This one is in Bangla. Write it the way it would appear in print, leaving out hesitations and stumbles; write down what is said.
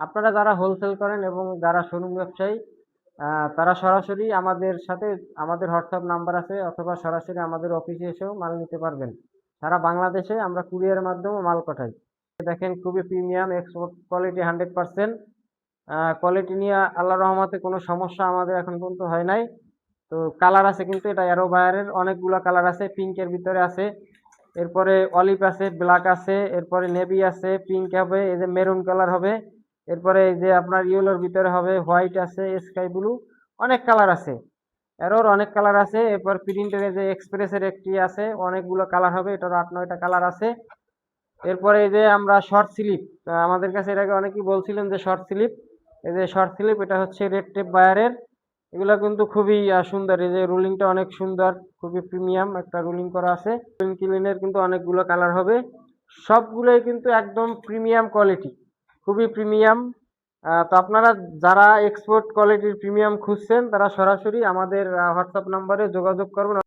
আপনারা যারা হোলসেল করেন এবং যারা শোরুম ব্যবসায়ী তারা সরাসরি আমাদের সাথে, আমাদের হোয়াটসঅ্যাপ নাম্বার আছে, অথবা সরাসরি আমাদের অফিসে এসেও মাল নিতে পারবেন। সারা বাংলাদেশে আমরা কুরিয়ারের মাধ্যমে মাল পাঠাই। দেখেন খুবই প্রিমিয়াম এক্সপোর্ট কোয়ালিটি 100%। কোয়ালিটি নিয়ে আল্লাহর রহমতে কোনো সমস্যা আমাদের এখন পর্যন্ত হয় নাই। তো কালার আছে, কিন্তু এটা অ্যারো বায়ারের অনেকগুলো কালার আছে। পিঙ্কের ভিতরে আছে, এরপরে অলিভ আছে, ব্ল্যাক আছে, এরপরে নেভি আছে, পিঙ্ক হবে, এই যে মেরুন কালার হবে, এরপরে এই যে আপনার ইয়েলোর ভিতরে হবে, হোয়াইট আছে, স্কাই ব্লু, অনেক কালার আছে। এরোর অনেক কালার আছে। এরপর প্রিন্টের যে এক্সপ্রেসের একটি আছে, অনেকগুলো কালার হবে, এটার 8-9টা কালার আছে। এরপরে এই যে আমরা শর্ট স্লিপ, আমাদের কাছে এর আগে অনেকেই বলছিলেন যে শর্ট স্লিপ, এই যে শর্ট স্লিপ, এটা হচ্ছে রেড টেপ বায়ারের। এগুলো কিন্তু খুবই সুন্দর, এই যে রুলিংটা অনেক সুন্দর, খুবই প্রিমিয়াম একটা রুলিং করা আছে। ক্লিনের কিন্তু অনেকগুলো কালার হবে, সবগুলোই কিন্তু একদম প্রিমিয়াম কোয়ালিটি, খুবই প্রিমিয়াম। তো আপনারা যারা এক্সপোর্ট কোয়ালিটির প্রিমিয়াম খুঁজছেন তারা সরাসরি আমাদের হোয়াটসঅ্যাপ নাম্বারে যোগাযোগ করবেন।